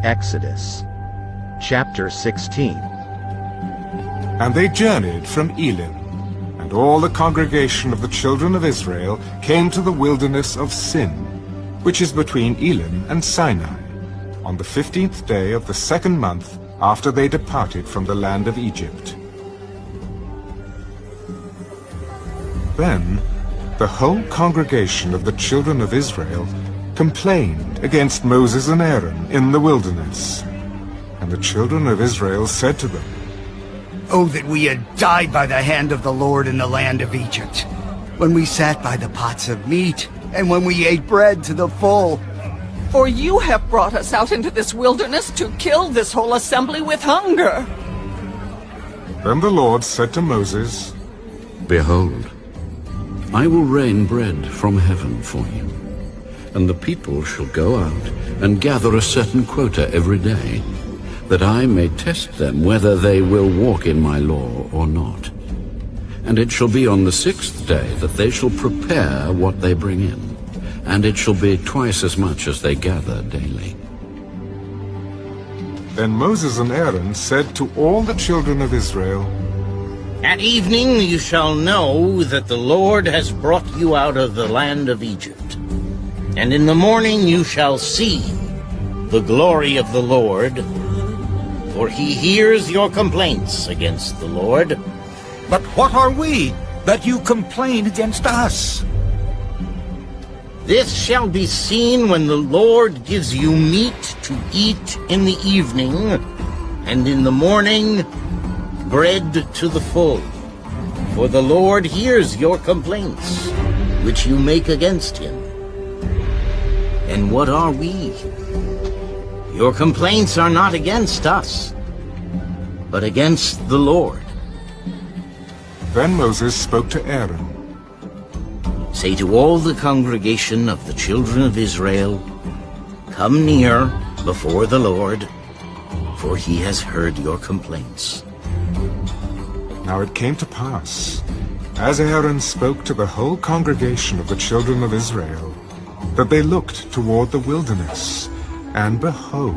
Exodus chapter 16. And they journeyed from Elim, and all the congregation of the children of Israel came to the wilderness of Sin, which is between Elim and Sinai, on the 15th day of the second month after they departed from the land of Egypt. Then the whole congregation of the children of Israel complained against Moses and Aaron in the wilderness. And the children of Israel said to them, "Oh, that we had died by the hand of the Lord in the land of Egypt, when we sat by the pots of meat, and when we ate bread to the full. For you have brought us out into this wilderness to kill this whole assembly with hunger." Then the Lord said to Moses, "Behold, I will rain bread from heaven for you, and the people shall go out and gather a certain quota every day, that I may test them whether they will walk in my law or not. And it shall be on the 6th day that they shall prepare what they bring in, and it shall be twice as much as they gather daily." Then Moses and Aaron said to all the children of Israel, "At evening you shall know that the Lord has brought you out of the land of Egypt. And in the morning you shall see the glory of the Lord, for he hears your complaints against the Lord." But what are we, that you complain against us? "This shall be seen when the Lord gives you meat to eat in the evening, and in the morning bread to the full. For the Lord hears your complaints, which you make against him. And what are we? Your complaints are not against us, but against the Lord." Then Moses spoke to Aaron, "Say to all the congregation of the children of Israel, come near before the Lord, for he has heard your complaints." Now it came to pass, as Aaron spoke to the whole congregation of the children of Israel, that they looked toward the wilderness, and behold,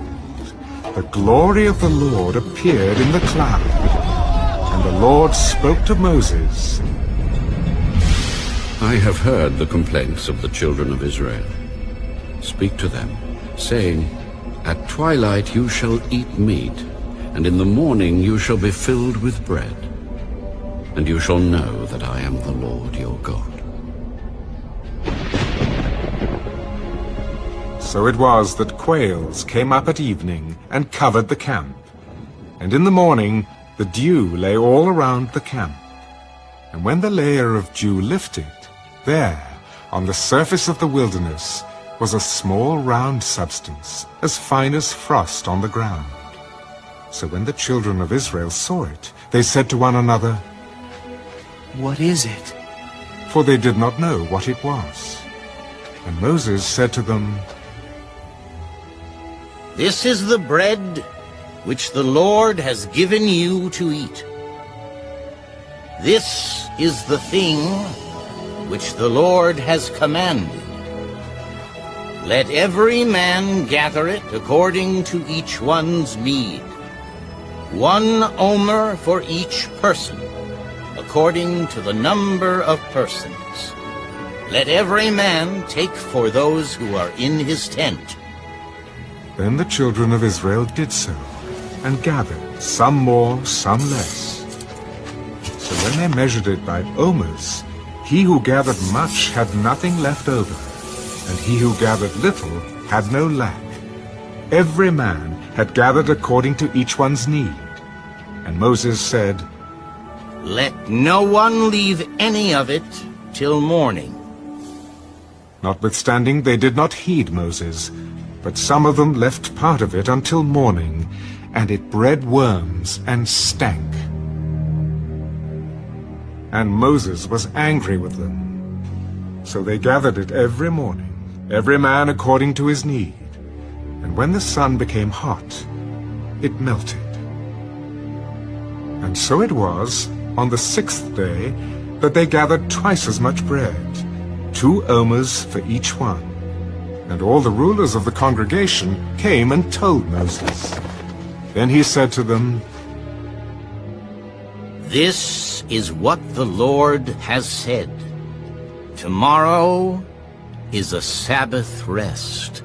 the glory of the Lord appeared in the cloud. And the Lord spoke to Moses, "I have heard the complaints of the children of Israel. Speak to them, saying, At twilight you shall eat meat, and in the morning you shall be filled with bread. And you shall know that I am the Lord your God." So it was that quails came up at evening and covered the camp. And in the morning the dew lay all around the camp. And when the layer of dew lifted, there, on the surface of the wilderness, was a small round substance, as fine as frost on the ground. So when the children of Israel saw it, they said to one another, What is it? For they did not know what it was. And Moses said to them, "This is the bread which the Lord has given you to eat. This is the thing which the Lord has commanded. Let every man gather it according to each one's need, 1 omer for each person, according to the number of persons. Let every man take for those who are in his tent." Then the children of Israel did so, and gathered, some more, some less. So when they measured it by omers, he who gathered much had nothing left over, and he who gathered little had no lack. Every man had gathered according to each one's need. And Moses said, "Let no one leave any of it till morning." Notwithstanding, they did not heed Moses, but some of them left part of it until morning, and it bred worms and stank. And Moses was angry with them. So they gathered it every morning, every man according to his need. And when the sun became hot, it melted. And so it was, on the 6th day, that they gathered twice as much bread, 2 omers for each one. And all the rulers of the congregation came and told Moses. Then he said to them, "This is what the Lord has said. Tomorrow is a Sabbath rest,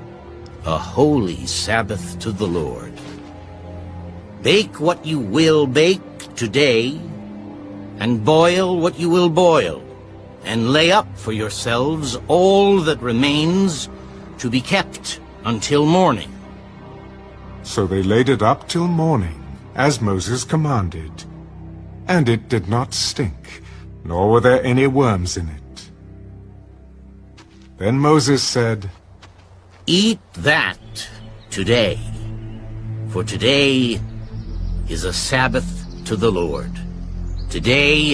a holy Sabbath to the Lord. Bake what you will bake today, and boil what you will boil, and lay up for yourselves all that remains to be kept until morning." So they laid it up till morning, as Moses commanded. And it did not stink, nor were there any worms in it. Then Moses said, "Eat that today, for today is a Sabbath to the Lord. Today